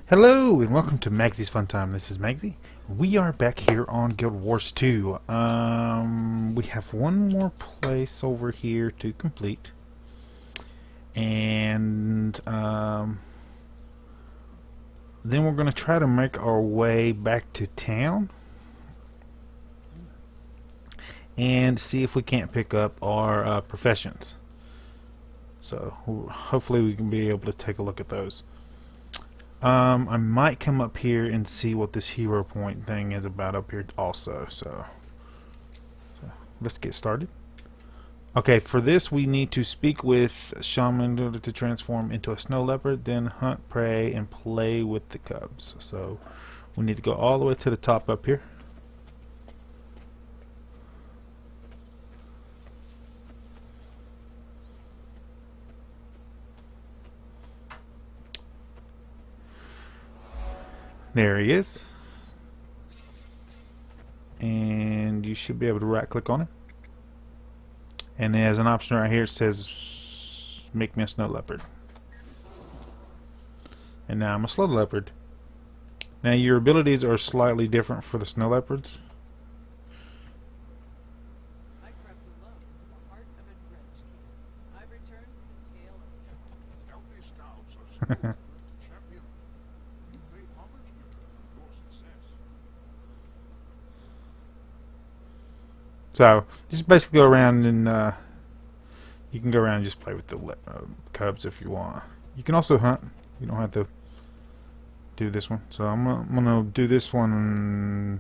Hello and welcome to Maggie's Fun Time. This is Magzie. We are back here on Guild Wars 2. We have one more place over here to complete. And then we're going to try to make our way back to town. And see if we can't pick up our professions. So hopefully we can be able to take a look at those. I might come up here and see what this hero point thing is about up here also. So let's get started. Okay, for this we need to speak with Shaman in order to transform into a snow leopard, then hunt prey and play with the cubs. So we need to go all the way to the top up here. There he is. And you should be able to right click on it. And there's an option right here that says make me a snow leopard. And now I'm a snow leopard. Now your abilities are slightly different for the snow leopards. I crept alone to the heart of a dredge king. I returned with the tale of Healthy scouts are still champion. You pay homage to her for your success. So just basically go around and you can go around and just play with the cubs if you want. You can also hunt. You don't have to do this one. So I'm gonna do this one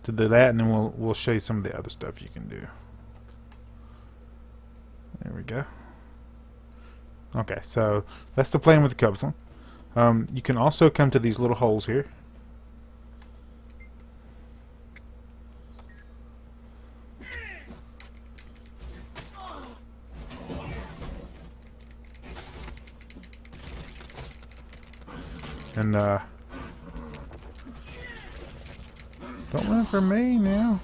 to do that, and then we'll show you some of the other stuff you can do. There we go. Okay, so that's the playing with the cubs one. You can also come to these little holes here. And don't run for me now.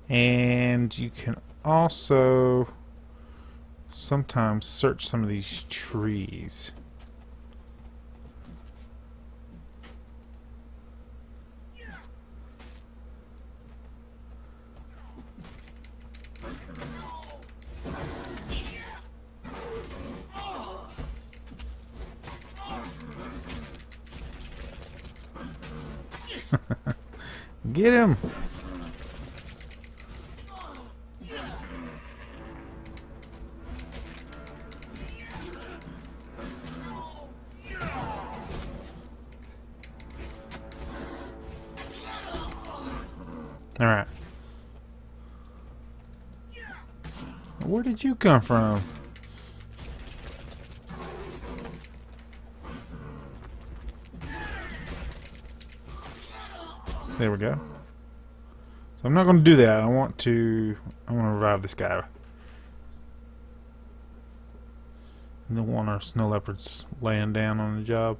And you can also sometimes search some of these trees. Get him! Alright. Where did you come from? There we go. So I'm not going to do that. I want to revive this guy. I don't want our snow leopards laying down on the job.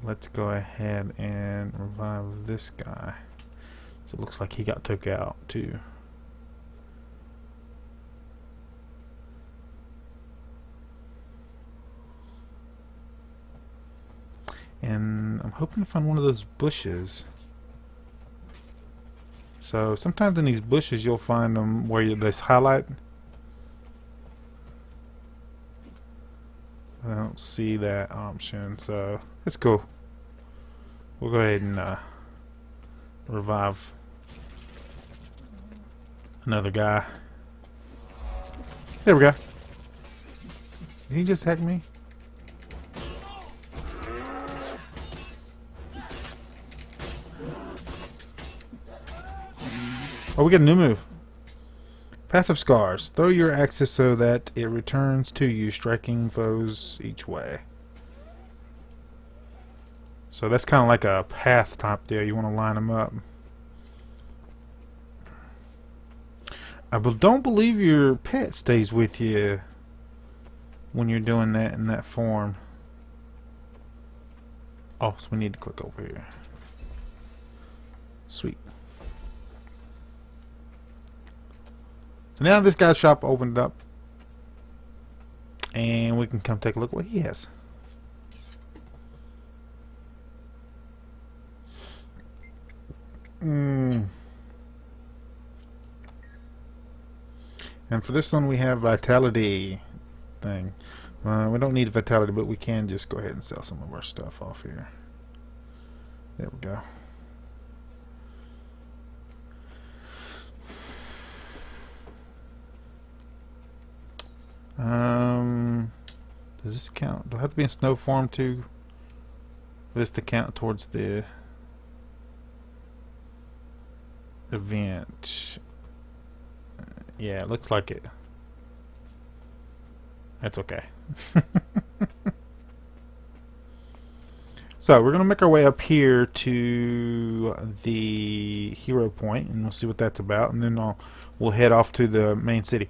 Let's go ahead and revive this guy. So it looks like he got took out too. And I'm hoping to find one of those bushes. So sometimes in these bushes you'll find them where there's highlight. I don't see that option, so it's cool. We'll go ahead and revive another guy. There we go. Did he just hack me? Oh, we got a new move. Path of Scars. Throw your axis so that it returns to you, striking foes each way. So that's kind of like a path type deal. You want to line them up. I don't believe your pet stays with you when you're doing that in that form. Oh, so we need to click over here. Sweet. Now this guy's shop opened up, and we can come take a look at what he has. And for this one we have vitality thing. We don't need vitality, but we can just go ahead and sell some of our stuff off here. There we go. Does this count? Do I have to be in snow form too for this to count towards the event? Yeah, it looks like it. That's okay. So we're gonna make our way up here to the hero point, and we'll see what that's about, and then we'll head off to the main city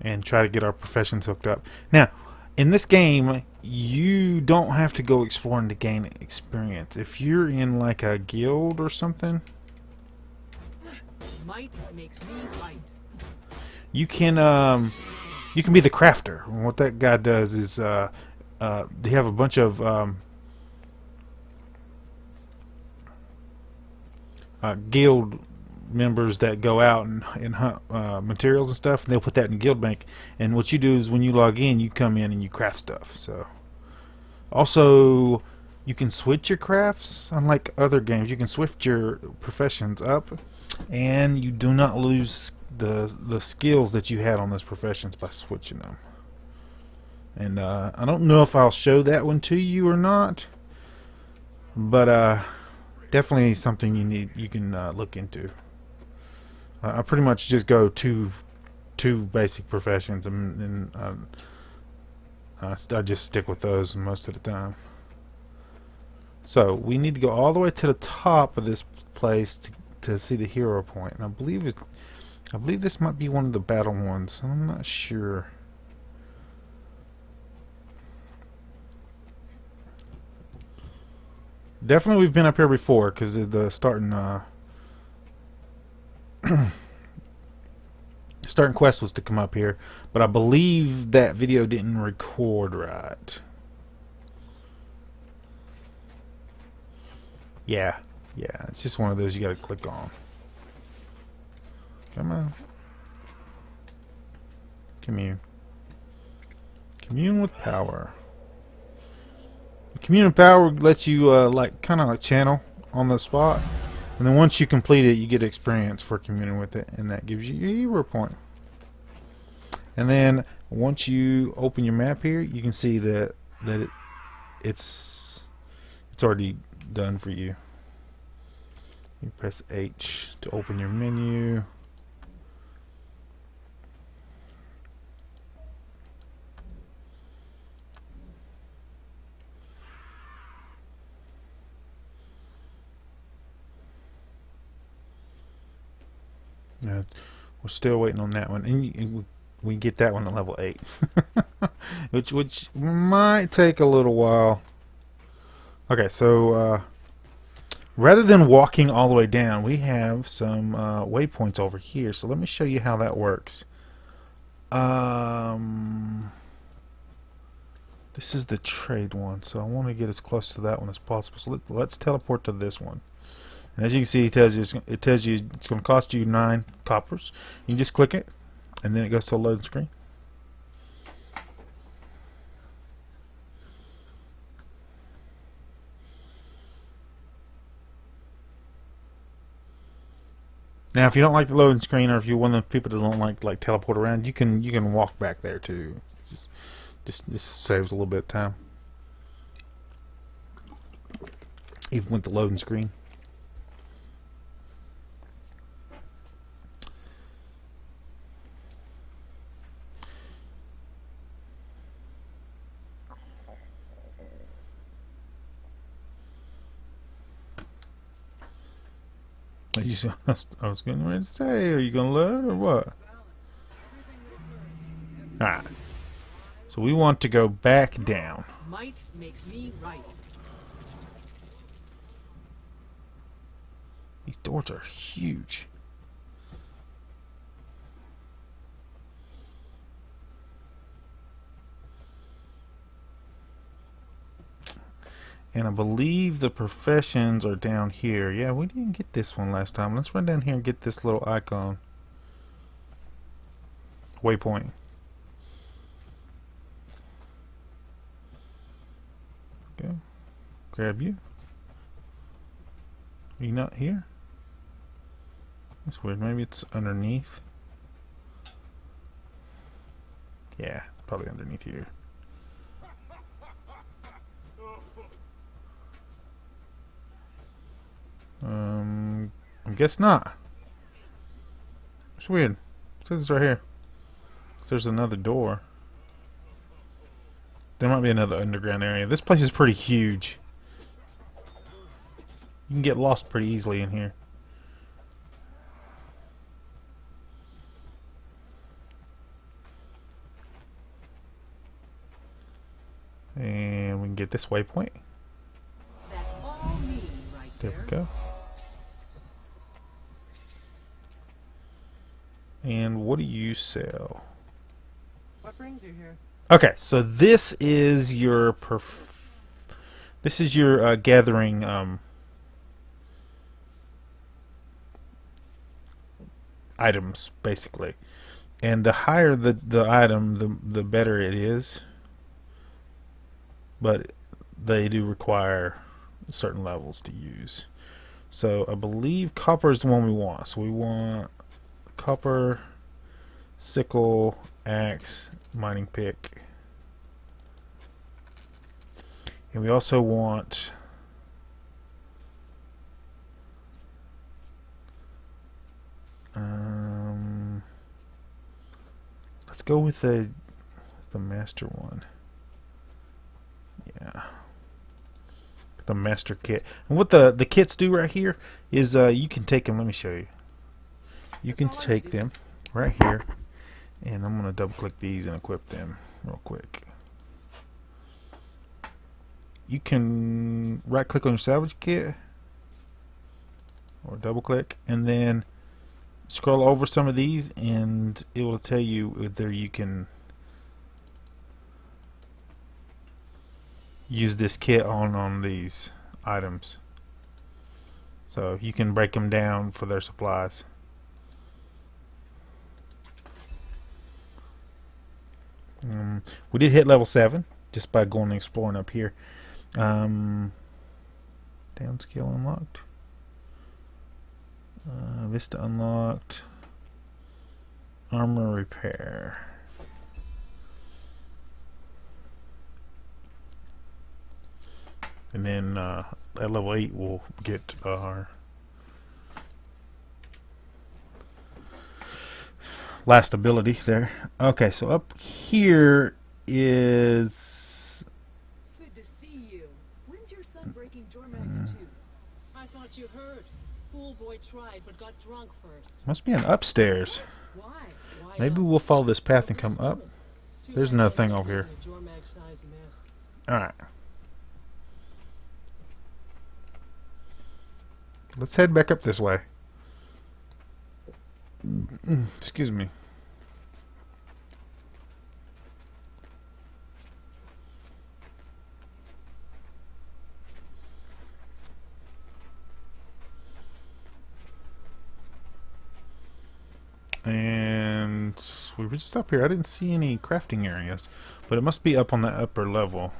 and try to get our professions hooked up. Now, in this game, you don't have to go exploring to gain experience. If you're in like a guild or something, Might makes me right. you can be the crafter. And what that guy does is they have a bunch of guild members that go out and hunt materials and stuff, and they'll put that in the guild bank. And what you do is when you log in, you come in and you craft stuff. So also you can switch your crafts. Unlike other games, you can switch your professions up, and you do not lose the skills that you had on those professions by switching them. And I don't know if I'll show that one to you or not, but definitely something you can look into. I pretty much just go two basic professions, and I just stick with those most of the time. So we need to go all the way to the top of this place to see the hero point, and I believe this might be one of the battle ones. I'm not sure. Definitely we've been up here before, because the starting starting quest was to come up here, but I believe that video didn't record right. Yeah, it's just one of those you gotta click on. Come on. Commune. Commune with power. Commune with power lets you like kind of like channel on the spot, and then once you complete it, you get experience for communing with it, and that gives you your hero point. And then once you open your map here, you can see that it's already done for you. You press H to open your menu. We're still waiting on that one, and we get that one at level 8, which might take a little while. Okay, so rather than walking all the way down, we have some waypoints over here. So let me show you how that works. This is the trade one, so I want to get as close to that one as possible. So let's teleport to this one. And as you can see, it tells you it's going to cost you 9 coppers. You just click it, and then it goes to a loading screen. Now, if you don't like the loading screen, or if you're one of the people that don't like teleport around, you can walk back there too. Just saves a little bit of time, even with the loading screen. I was getting ready to say, are you gonna load or what? Alright. So we want to go back down. Might makes me right. These doors are huge. And I believe the professions are down here. Yeah, we didn't get this one last time. Let's run down here and get this little icon. Waypoint. Okay. Grab you. Are you not here? That's weird. Maybe it's underneath. Yeah, probably underneath here. I guess not. It's weird. It says it's right here. There's another door. There might be another underground area. This place is pretty huge. You can get lost pretty easily in here. And we can get this waypoint. That's all me right There there. we go. And what do you sell? What brings you here? Okay, so this is your gathering items basically, and the higher the item, the better it is. But they do require certain levels to use. So I believe copper is the one we want. So we want copper, sickle, axe, mining pick. And we also want let's go with the master one. Yeah. The master kit. And what the kits do right here is you can take them. Let me show you. You can take them right here, and I'm gonna double click these and equip them real quick. You can right click on your salvage kit or double click and then scroll over some of these and it will tell you whether you can use this kit on these items. So you can break them down for their supplies. We did hit level 7 just by going and exploring up here. Down skill unlocked. Vista unlocked. Armor repair. And then at level 8 we'll get our last ability there. Okay, so up here is... Good to see you. When's your son breaking Jormag's tooth? I thought you heard. Fool boy tried, but got drunk first. Must be an upstairs. Why? Why Maybe else? we'll follow this path and come Last up. moment. Too There's bad another I thing ended over here. up in a Jormag-sized mess. Alright. Let's head back up this way. Excuse me. And we were just up here. I didn't see any crafting areas, but it must be up on that upper level.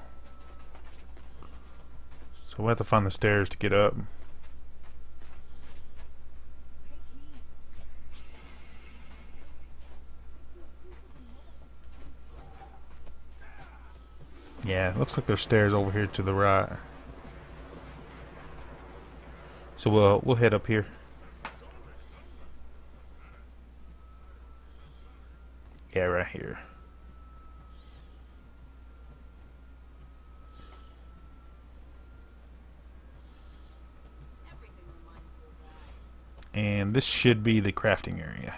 So we'll have to find the stairs to get up. Yeah, it looks like there's stairs over here to the right. So we'll head up here. Yeah, right here. And this should be the crafting area.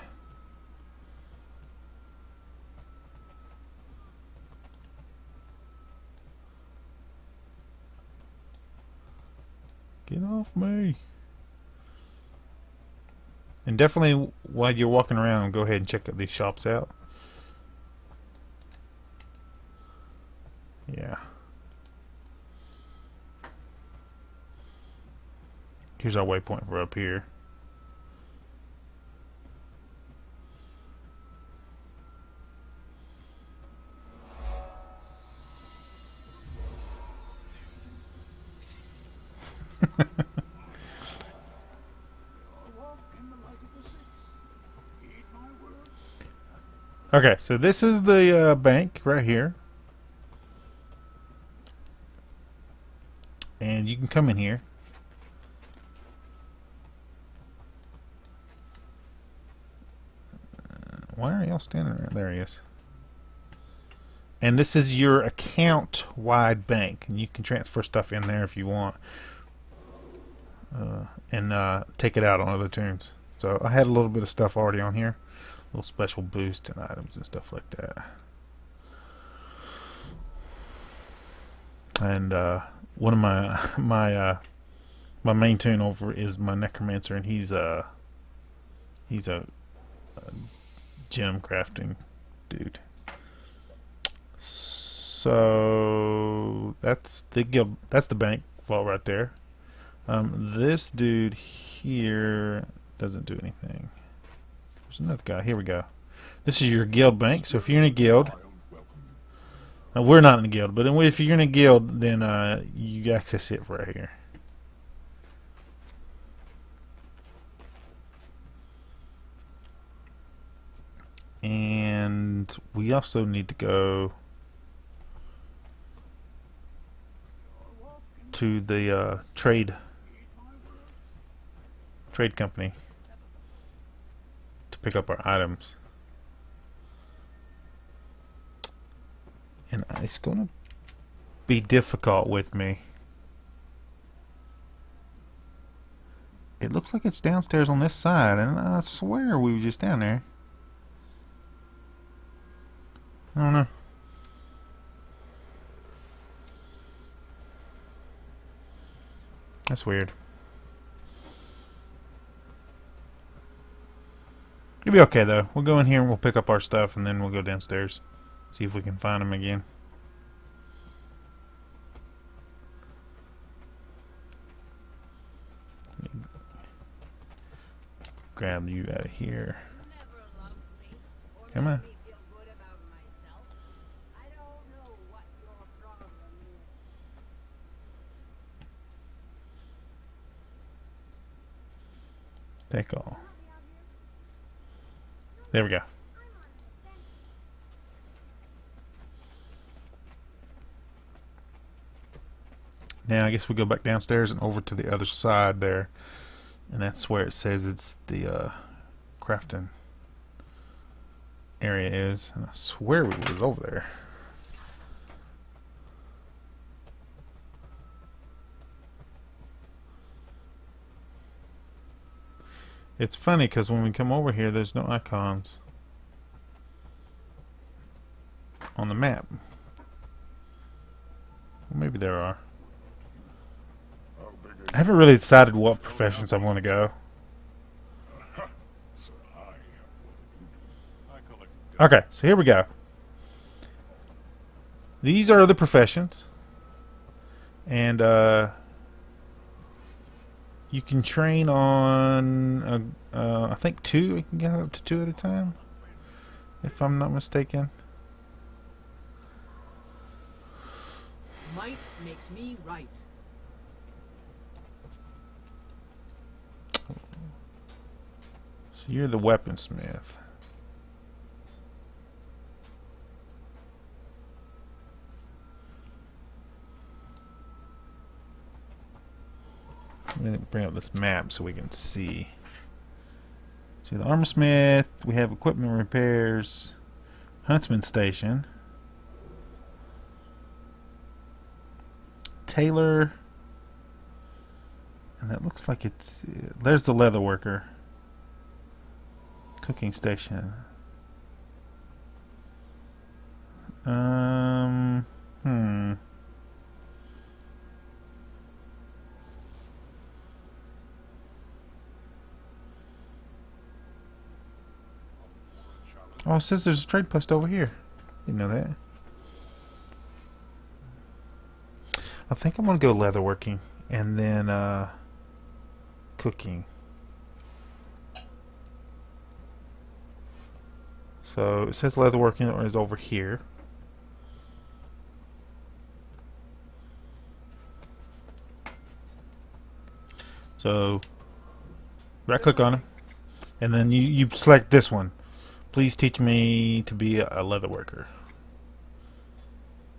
Get off me. And definitely while you're walking around, go ahead and check these shops out. Yeah. Here's our waypoint for up here. Walk in the light of the six. Heed my words. Okay, so this is the bank right here. And you can come in here. Why are y'all standing there? There he is. And this is your account-wide bank. And you can transfer stuff in there if you want. And take it out on other tunes. So I had a little bit of stuff already on here. A little special boost and items and stuff like that. And one of my main tune over is my necromancer, and he's a gem crafting dude. So that's the guild. That's the bank vault right there. This dude here doesn't do anything. There's another guy. Here we go. This is your guild bank. So if you're in a guild, now we're not in a guild, but if you're in a guild, then you access it right here. And we also need to go to the trade company to pick up our items. And it's gonna be difficult with me. It looks like it's downstairs on this side, and I swear we were just down there. I don't know. That's weird. It'll be okay though. We'll go in here and we'll pick up our stuff, and then we'll go downstairs. See if we can find them again. Grab you out of here. Come on. Take all. There we go. Now I guess we go back downstairs and over to the other side there, and that's where it says it's the crafting area is. And I swear we was over there. It's funny because when we come over here, there's no icons on the map. Well, maybe there are. I haven't really decided what professions I want to go. Okay, so here we go. These are the professions, and you can train on I think 2. You can get up to 2 at a time, if I'm not mistaken. Might makes me right. So you're the weaponsmith. Let me bring up this map so we can see. So the armorsmith, we have equipment repairs, huntsman station, tailor, and that looks like it's there's the leather worker. Cooking station. Oh, it says there's a trade post over here. Didn't know that. I think I'm gonna go leatherworking, and then cooking. So it says leatherworking is over here. So right click on him, and then you select this one. Please teach me to be a leather worker.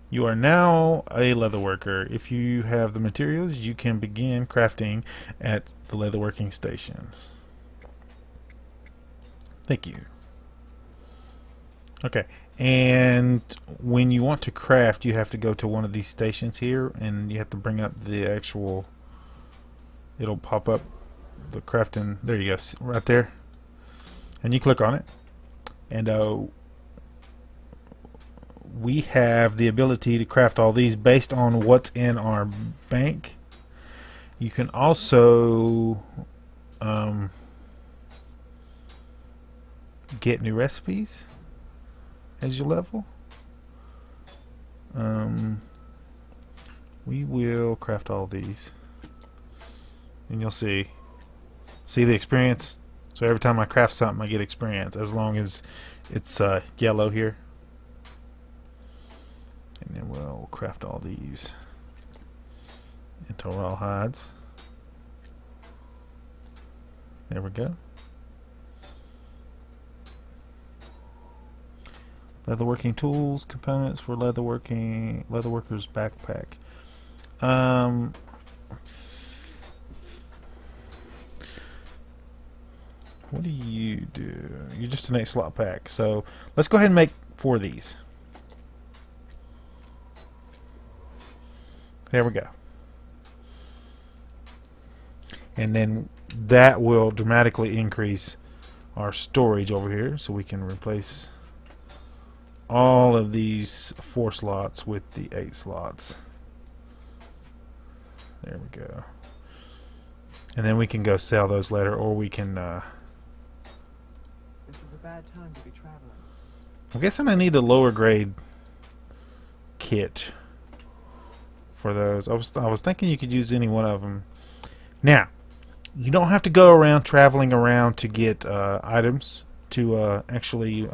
You are now a leather worker. If you have the materials, you can begin crafting at the leatherworking stations. Thank you. Okay, and when you want to craft, you have to go to one of these stations here, and you have to bring up the actual. It'll pop up the crafting. There you go, right there, and you click on it, and we have the ability to craft all these based on what's in our bank. You can also get new recipes as you level. We will craft all these, and you'll see the experience. So every time I craft something, I get experience, as long as it's yellow here. And then we'll craft all these into raw hides. There we go. Leatherworking tools, components for leatherworker's backpack. What do? You're just an 8-slot pack. So let's go ahead and make 4 of these. There we go. And then that will dramatically increase our storage over here, so we can replace all of these 4 slots with the 8 slots. There we go. And then we can go sell those later, or we can This is a bad time to be traveling. I'm guessing I need a lower grade kit for those. I was thinking you could use any one of them. Now, you don't have to go around traveling around to get items to actually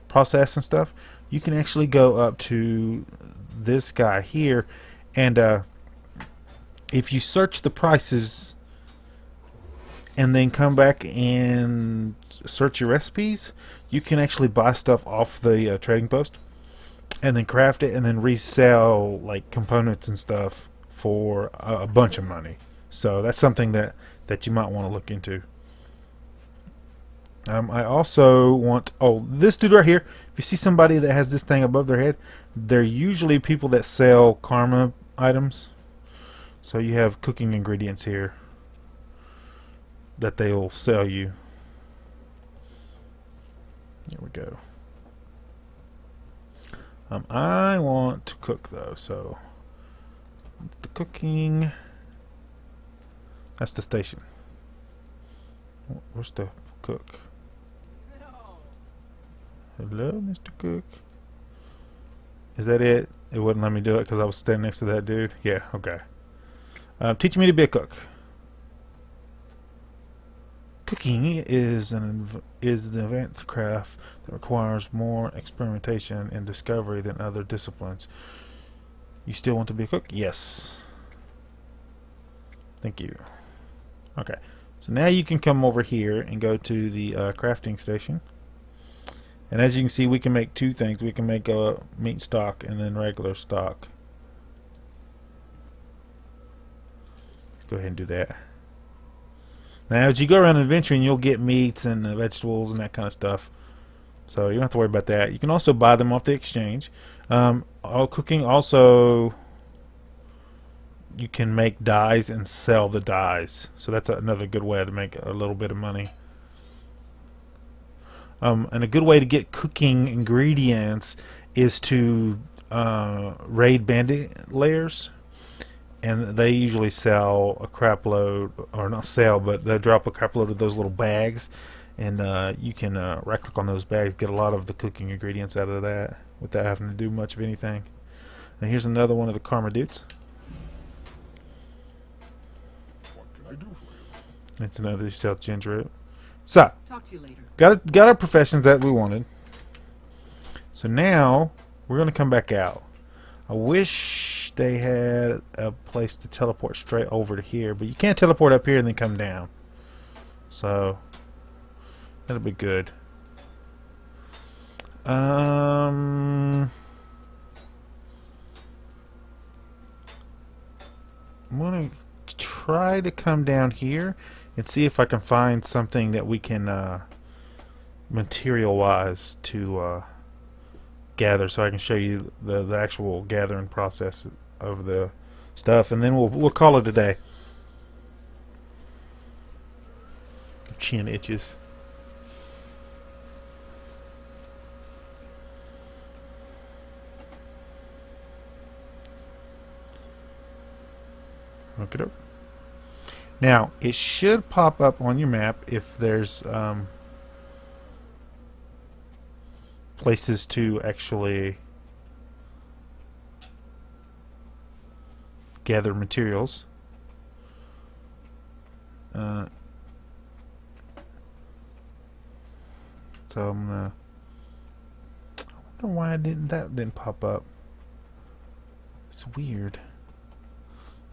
process and stuff. You can actually go up to this guy here, and if you search the prices and then come back and search your recipes, you can actually buy stuff off the trading post and then craft it and then resell like components and stuff for a bunch of money. So that's something that you might want to look into. I also want, this dude right here, if you see somebody that has this thing above their head, they're usually people that sell karma items. So you have cooking ingredients here that they'll sell you. There we go. I want to cook though, so the cooking, that's the station. Where's the cook? No. Hello, Mr. Cook. Is that it? It wouldn't let me do it because I was standing next to that dude. Yeah, okay. Teach me to be a cook. Cooking is an advanced craft that requires more experimentation and discovery than other disciplines. You still want to be a cook? Yes. Thank you. Okay, so now you can come over here and go to the crafting station. And as you can see, we can make 2 things. We can make meat stock and then regular stock. Go ahead and do that. Now, as you go around adventuring, you'll get meats and vegetables and that kind of stuff. So you don't have to worry about that. You can also buy them off the exchange. All cooking also, you can make dyes and sell the dyes. So that's another good way to make a little bit of money. And a good way to get cooking ingredients is to raid bandit lairs. And they usually sell a crap load, or not sell, but they drop a crap load of those little bags, and you can right click on those bags, get a lot of the cooking ingredients out of that without having to do much of anything. And here's another one of the karma dudes. What can I do for you? It's another South ginger ale. So, Talk to you later. got our professions that we wanted. So now we're gonna come back out. I wish they had a place to teleport straight over to here, but you can't teleport up here and then come down. So that'll be good. I'm gonna try to come down here and see if I can find something that we can material-wise to gather, so I can show you the actual gathering process of the stuff, and then we'll call it a day. Chin itches. Look it up. Now it should pop up on your map if there's places to actually gather materials. So I'm gonna. I wonder why that didn't pop up. It's weird.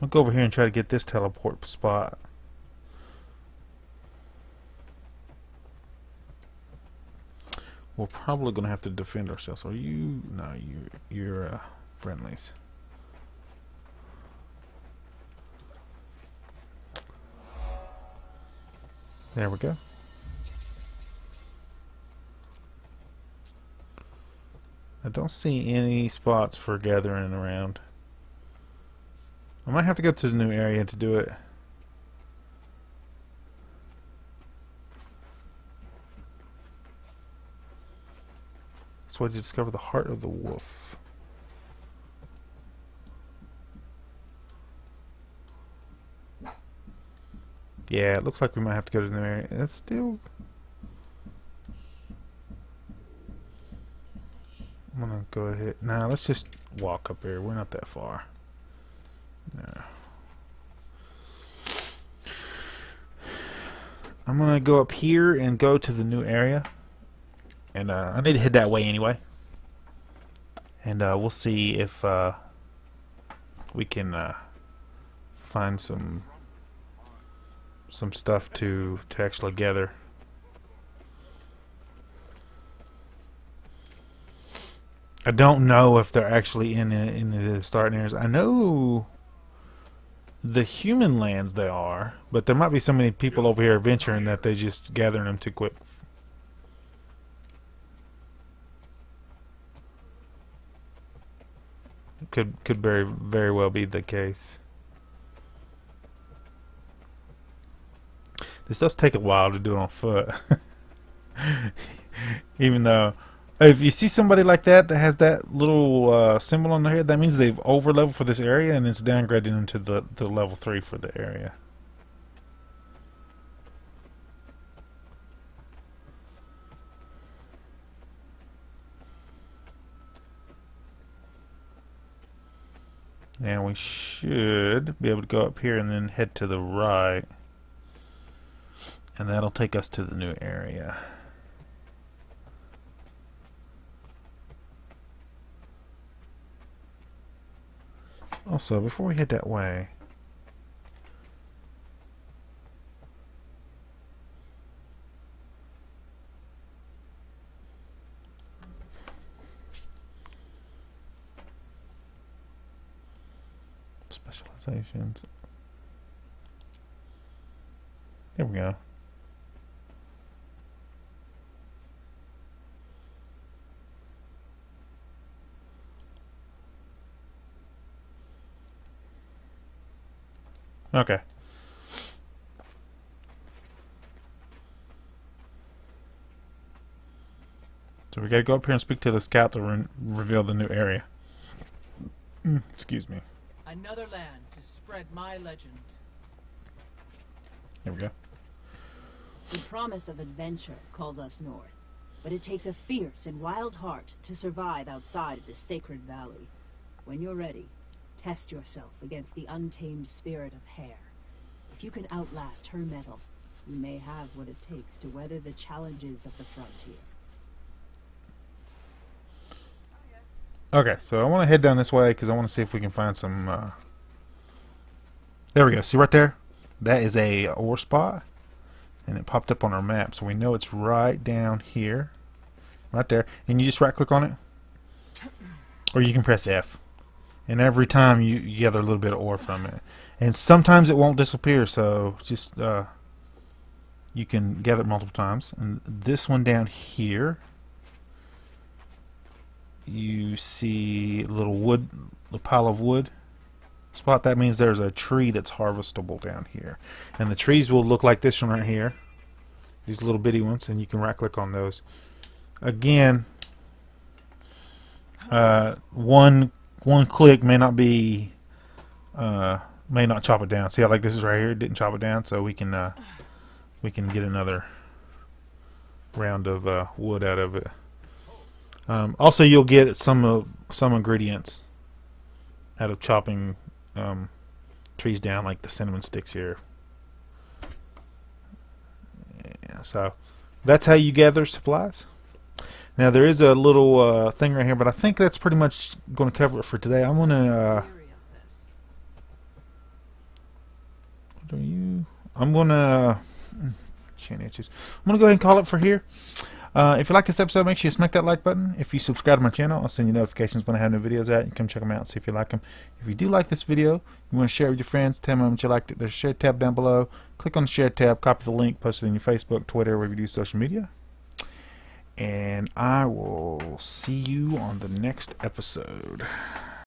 I'll go over here and try to get this teleport spot. We're probably gonna have to defend ourselves. Are you? No, you're friendlies. There we go. I don't see any spots for gathering around. I might have to go to the new area to do it. That's why you discover the heart of the wolf. Yeah, it looks like we might have to go to the new area. That's still... I'm gonna go ahead. Nah, let's just walk up here. We're not that far. No. I'm gonna go up here and go to the new area. And I need to head that way anyway. And we'll see if we can find some stuff to actually gather. I don't know if they're actually in the starting areas. I know the human lands they are, but there might be so many people over here adventuring that they just gathering them too quick. Could very well be the case. This does take a while to do it on foot. Even though, if you see somebody like that has that little symbol on their head, that means they've over leveled for this area and it's downgrading them to the level 3 for the area. And we should be able to go up here and then head to the right. And that'll take us to the new area. Also, before we head that way, specializations. There we go. Okay. So we gotta go up here and speak to the scout to reveal the new area. Excuse me. Another land to spread my legend. Here we go. The promise of adventure calls us north, but it takes a fierce and wild heart to survive outside of this sacred valley. When you're ready, test yourself against the untamed spirit of Hare. If you can outlast her metal, we may have what it takes to weather the challenges of the frontier. Okay, so I want to head down this way because I want to see if we can find some. There we go. See right there? That is a ore spot, and it popped up on our map, so we know it's right down here, right there. And you just right-click on it, or you can press F, and every time you gather a little bit of ore from it. And sometimes it won't disappear, so just you can gather it multiple times. And this one down here, you see a little wood, a pile of wood spot. That means there's a tree that's harvestable down here, and the trees will look like this one right here, these little bitty ones, and you can right click on those. Again, one click may not be may not chop it down. See how like this is right here, it didn't chop it down, so we can get another round of wood out of it. Also, you'll get some ingredients out of chopping trees down, like the cinnamon sticks here. Yeah, so that's how you gather supplies. Now there is a little thing right here, but I think that's pretty much going to cover it for today. I'm going to I'm going to go ahead and call it for here. If you like this episode, make sure you smack that like button. If you subscribe to my channel, I'll send you notifications when I have new videos out. You can come check them out and see if you like them. If you do like this video, you want to share it with your friends, tell them how much you liked it. There's a share tab down below. Click on the share tab, copy the link, post it in your Facebook, Twitter, wherever you do social media. And I will see you on the next episode.